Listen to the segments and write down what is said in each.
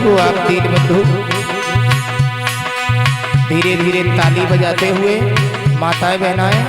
को आप दीन बंधु धीरे धीरे ताली बजाते हुए माताएं बहनाएं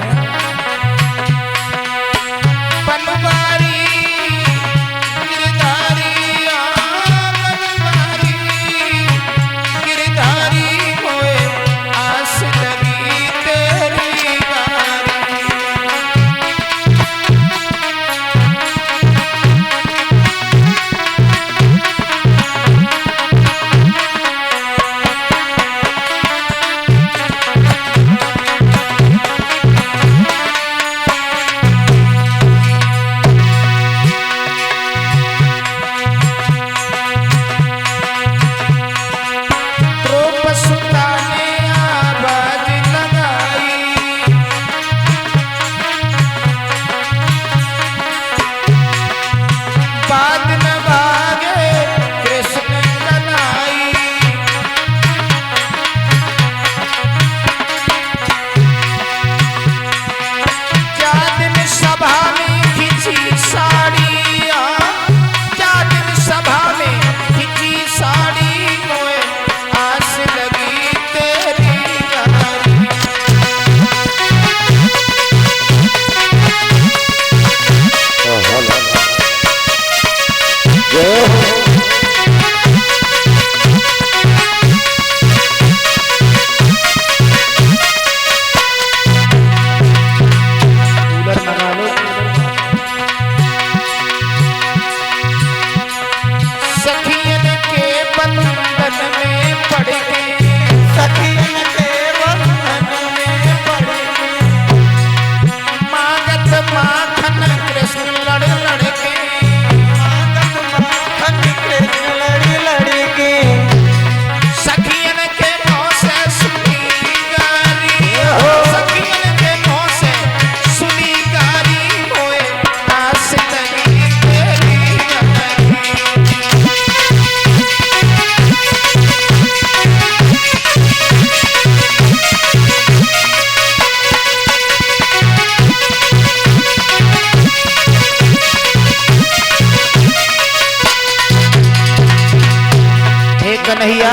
कन्हैया,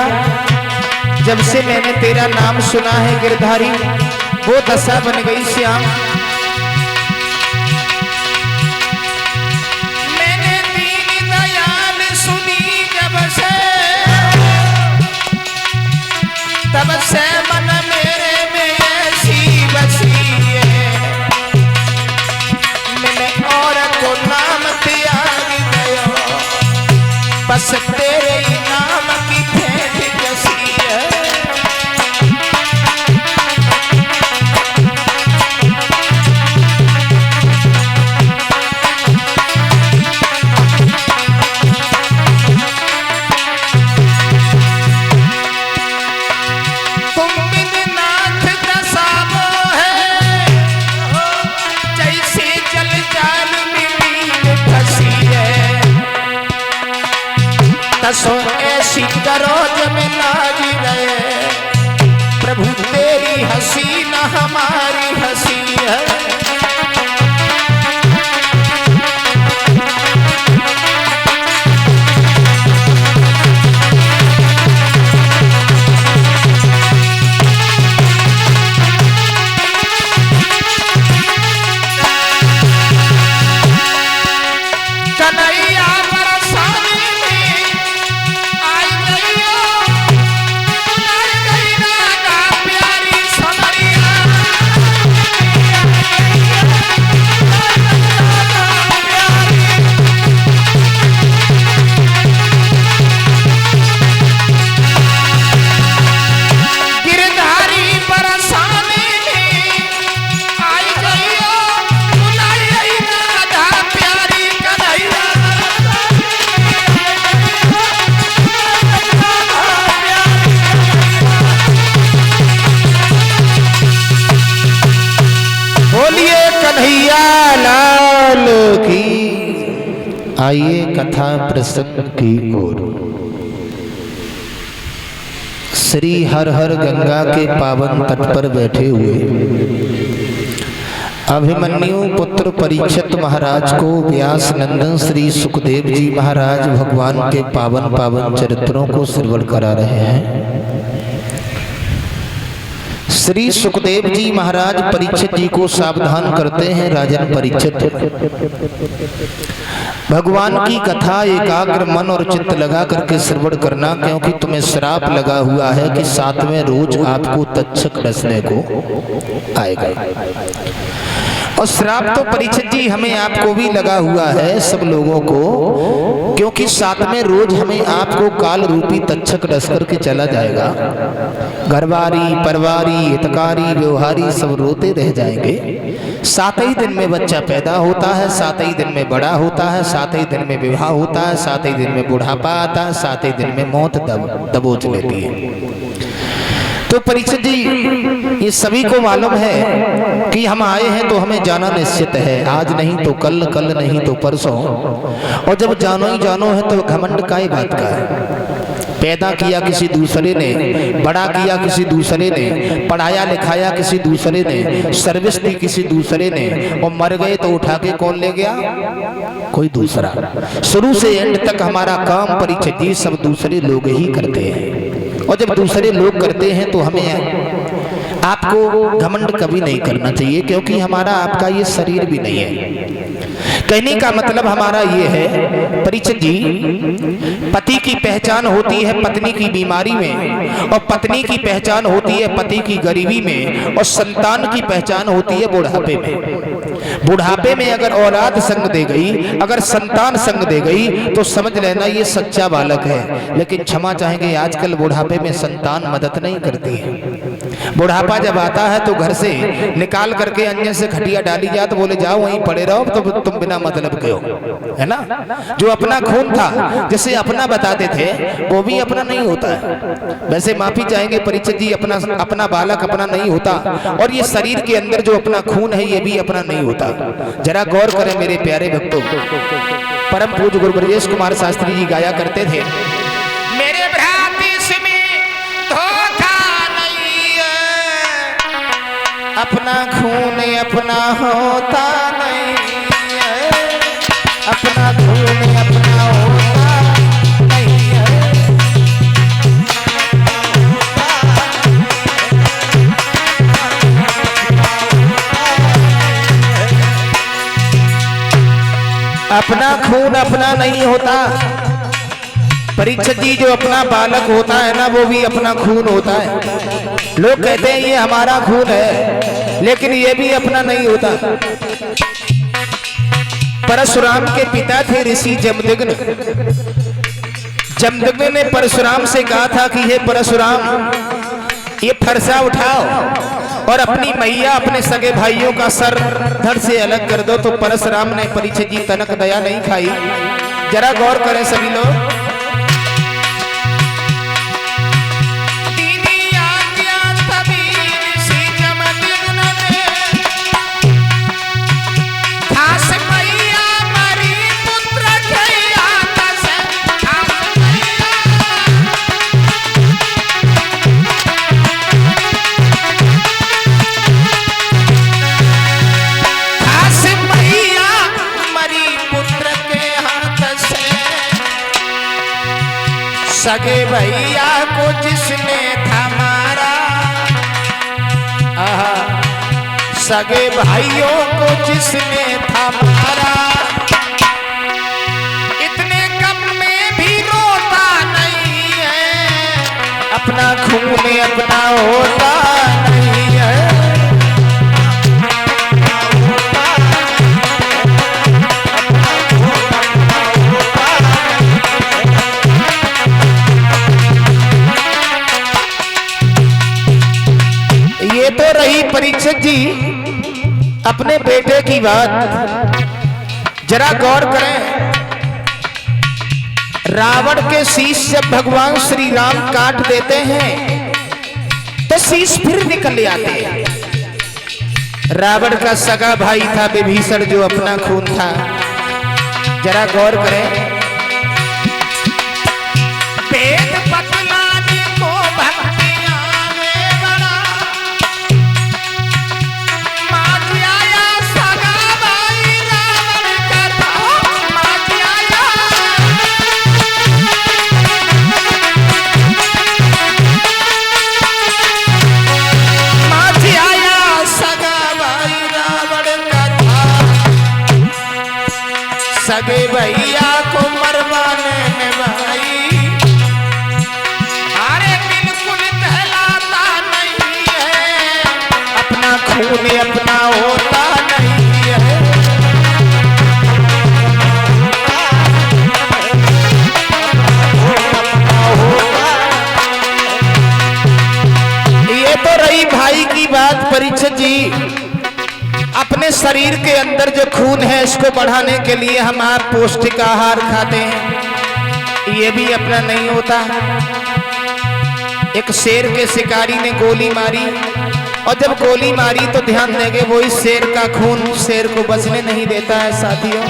जब से मैंने तेरा नाम सुना है गिरधारी, वो दशा बन गई श्याम। मैंने दीन दयाल सुनी जब से, तब से मन मेरे में ऐसी बसी है, मैंने और को नाम त्याग गया, बस तेरे नाम की भेंट जैसी है। तुम बिन नाथ दशा वो है, जैसे जल जाल में फंसी है, तसो ऐसी करो जब लाज गए, प्रभु तेरी हंसी न हमारी हंसी है। कन्हैया बरसाने में आई गई हो, आई गई राधा प्यारी सोनरिया, गिरधारी बरसाने में आई गई हो, बुलाई गई राधा प्यारी कन्हैया। बोलिए कन्हैया लाल की। आइए कथा प्रसंग की ओर। श्री हर हर गंगा के पावन तट पर बैठे हुए अभिमन्यु पुत्र परीक्षित महाराज को व्यास नंदन श्री सुखदेव जी महाराज भगवान के पावन पावन चरित्रों को श्रवण करा रहे हैं। श्री सुखदेव जी महाराज परीक्षित जी को सावधान करते हैं, राजन परीक्षित, भगवान की कथा एकाग्र मन और चित्त लगा करके श्रवण करना, क्योंकि तुम्हें श्राप लगा हुआ है कि 7वें रोज आपको तक्षक डसने को आएगा। और श्राप तो परीक्षित जी हमें आपको भी लगा हुआ है, सब लोगों को, क्योंकि 7वें रोज हमें आपको काल रूपी तक्षक डस करके चला जाएगा। घरवारी परवारी हितकारी व्यवहारी सब रोते रह जाएंगे। 7 ही दिन में बच्चा पैदा होता है, 7 ही दिन में बड़ा होता है, 7 ही दिन में विवाह होता है, 7 ही दिन में बुढ़ापा आता है, 7 ही दिन में मौत दबोच लेती है। तो परीक्षित जी ये सभी को मालूम है कि हम आए हैं तो हमें जाना निश्चित है, आज नहीं तो कल, कल नहीं तो परसों। और जब जानो ही जानो है तो घमंड काय बात का है। पैदा किया किसी दूसरे ने, बड़ा किया किसी दूसरे ने, पढ़ाया लिखाया किसी दूसरे ने, सर्विस दी किसी दूसरे ने, और मर गए तो उठा के कौन ले गया? कोई दूसरा। शुरू से एंड तक हमारा काम परीक्षित जी सब दूसरे लोग ही करते हैं। और जब दूसरे लोग करते हैं तो हमें आपको घमंड कभी नहीं करना चाहिए, क्योंकि हमारा आपका ये शरीर भी नहीं है। कहने का मतलब हमारा ये है परीक्षित जी, पति की पहचान होती है पत्नी की बीमारी में, और पत्नी की पहचान होती है पति की गरीबी में, और संतान की पहचान होती है बुढ़ापे में। बुढ़ापे में अगर औलाद संग दे गई, अगर संतान संग दे गई, तो समझ लेना ये सच्चा बालक है। लेकिन क्षमा चाहेंगे, आजकल बुढ़ापे में संतान मदद नहीं करती है। बुढ़ापा जब आता है तो घर से निकाल करके अन्य से खटिया डाली जाए तो बोले जाओ वहीं पड़े रहो, तो तुम बिना मतलब के हो, है ना। जो अपना खून था जिसे अपना बताते थे वो भी अपना नहीं होता है। वैसे माफी चाहेंगे परीक्षित जी, अपना बालक अपना नहीं होता, और ये शरीर के अंदर जो अपना खून है ये भी अपना नहीं होता। जरा गौर करें मेरे प्यारे भक्तों। परम पूज्य गुरु ब्रजेश कुमार शास्त्री जी गाया करते थे, मेरे भ्रातिस में धोखा नहीं है, अपना खून अपना होता नहीं है, अपना खून अपना होता नहीं है। अपना खून अपना नहीं होता परीक्षित जी, जो अपना बालक होता है ना वो भी अपना खून होता है। लोग कहते हैं ये हमारा खून है, लेकिन ये भी अपना नहीं होता। परशुराम के पिता थे ऋषि जमदग्नि। जमदग्नि ने परशुराम से कहा था कि हे परशुराम, ये फरसा उठाओ और अपनी मैया अपने सगे भाइयों का सर धड़ से अलग कर दो। तो परशुराम ने परीक्षित जी तनक दया नहीं खाई। जरा गौर करें सभी लोग। सगे भैया को जिसने था मारा, सगे भाइयों को जिसने था मारा, इतने कम में भी रोता नहीं है, अपना खून अपना होता नहीं है। ये तो रही परीक्षित जी अपने बेटे की बात। जरा गौर करें, रावण के शीश जब भगवान श्री राम काट देते हैं तो शीश फिर निकल आते हैं। रावण का सगा भाई था विभीषण, जो अपना खून था। जरा गौर करें, पेट पतलाने को भक्तियां में बड़ा, माँ आया सगे भैया को मरवाने में भाई अरे बिल्कुल कहलाता नहीं है, अपना खून अपना होता नहीं है। ये तो रही भाई की बात। परीक्षित जी, अपने शरीर के अंदर जो खून है इसको बढ़ाने के लिए हम आप पौष्टिक आहार खाते हैं, ये भी अपना नहीं होता। एक शेर के शिकारी ने गोली मारी और जब गोली मारी तो ध्यान देंगे वो इस शेर का खून शेर को बचने नहीं देता है साथियों।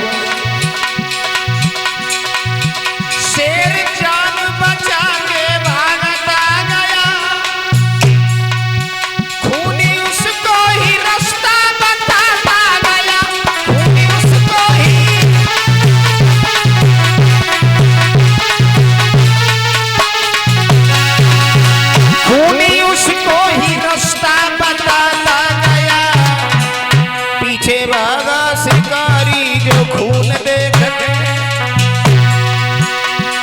शेर जान बचा के भागता गया, खूनी उसको ही रास्ता बताता गया, खूनी उसको ही, खूनी उसको ही रास्ता बताता गया। पीछे भागा शिकारी जो खून देख के,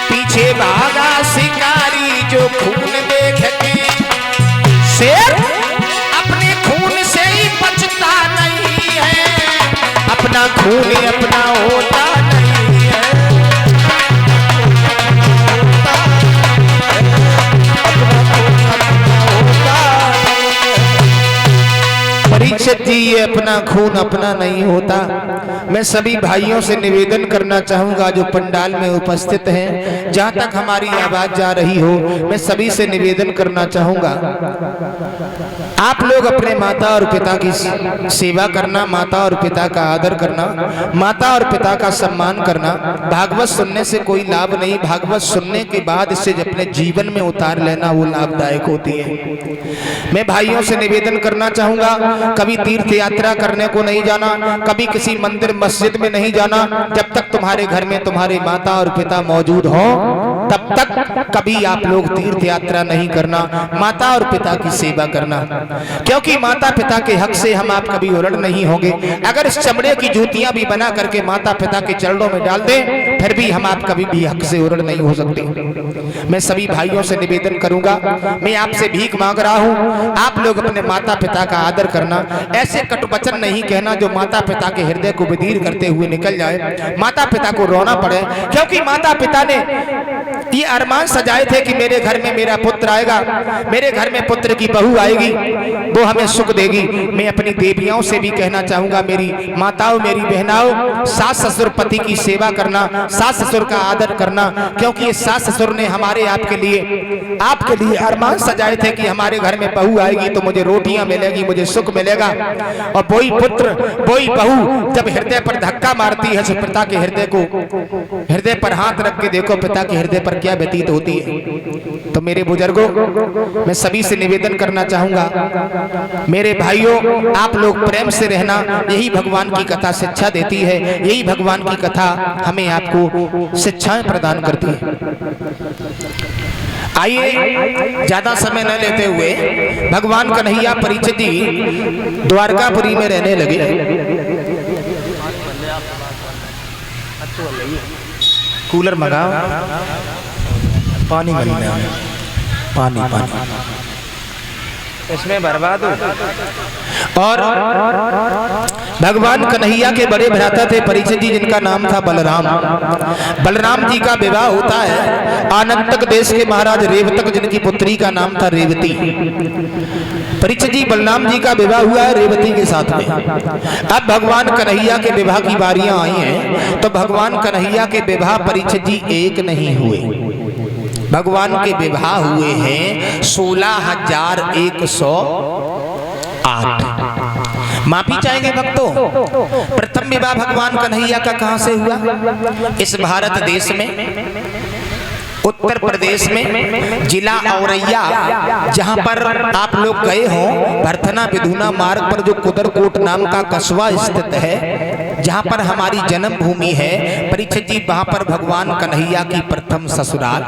पीछे भागा शिकारी जो खून देख के। शेर अपने खून से ही बचता नहीं है, अपना खून अपना होता नहीं है। परीक्षित जी, ये अपना खून अपना नहीं होता। मैं सभी भाइयों से निवेदन करना चाहूंगा जो पंडाल में उपस्थित हैं, जहां तक हमारी आवाज जा रही हो, मैं सभी से निवेदन करना चाहूंगा आप लोग अपने माता और पिता की सेवा करना, माता और पिता का आदर करना, माता और पिता का सम्मान करना। भागवत सुनने से कोई लाभ नहीं, भागवत सुनने के बाद इसे अपने जीवन में उतार लेना वो लाभदायक होती है। मैं भाइयों से निवेदन करना चाहूंगा, कभी तीर्थ यात्रा करने को नहीं जाना, कभी किसी मंदिर मस्जिद में नहीं जाना। जब तक तुम्हारे घर में तुम्हारे माता और पिता मौजूद हो तब तक कभी आप लोग तीर्थ यात्रा नहीं करना, माता और पिता की सेवा करना, क्योंकि माता पिता के हक से हम आप कभी उलट नहीं होंगे। अगर इस चमड़े की जूतियां भी बना करके माता पिता के चरणों में डाल दें फिर भी हम आप कभी भी हक से उलट नहीं हो सकते। मैं सभी भाइयों से निवेदन करूंगा, मैं आपसे भीख मांग रहा हूं, आप लोग अपने माता पिता का आदर करना, ऐसे कटुवचन नहीं कहना जो माता पिता के हृदय को विदीर करते हुए निकल जाए, माता पिता को रोना पड़े। क्योंकि माता पिता ने ये अरमान सजाए थे कि मेरे घर में मेरा पुत्र आएगा, मेरे घर में पुत्र की बहू आएगी, वो हमें सुख देगी। मैं अपनी देवियों से भी कहना चाहूंगा, मेरी माताओं मेरी बहनाओं, सास ससुर पति की सेवा करना, सास ससुर का आदर करना, क्योंकि ये सास ससुर ने हमारे आपके लिए अरमान सजाए थे कि हमारे घर में बहू आएगी तो मुझे रोटियां मिलेगी, मुझे सुख मिलेगा। और वही पुत्र वही बहू जब हृदय पर धक्का मारती है तो पिता के हृदय पर हाथ रख के देखो पिता के हृदय पर क्या व्यतीत होती है। तो मेरे बुजुर्गों, मैं सभी से निवेदन करना चाहूंगा, मेरे भाइयों, आप लोग प्रेम से रहना, यही भगवान की कथा शिक्षा देती है, यही भगवान की कथा हमें आपको शिक्षाएं प्रदान करती है। आइए ज्यादा समय न लेते हुए, भगवान कन्हैया परीक्षित जी द्वारकापुरी में रहने लगे। कूलर मंगाओ, पानी पानी इसमें बर्बाद हो। और भगवान कन्हैया के बड़े भ्राता थे परीक्षित जी, जिनका नाम था बलराम। बलराम जी का विवाह होता है आनंतक देश के महाराज रेवतक, जिनकी पुत्री का नाम था रेवती। परीक्षित जी, बलराम जी का विवाह हुआ है रेवती के साथ में। अब भगवान कन्हैया के विवाह की बारियां आई हैं, तो भगवान कन्हैया के विवाह परीक्षित जी एक नहीं हुए, भगवान के विवाह हुए हैं 16,108। माफी चाहेंगे भक्तों, प्रथम विवाह भगवान कन्हैया का कहां से हुआ? इस भारत देश में उत्तर प्रदेश में जिला औरैया, जहां पर आप लोग गए हो, भरथना विधुना मार्ग पर जो कुदरकोट नाम का कस्बा स्थित है, जहां पर हमारी जन्मभूमि है परीक्षित जी, वहां पर भगवान कन्हैया की प्रथम ससुराल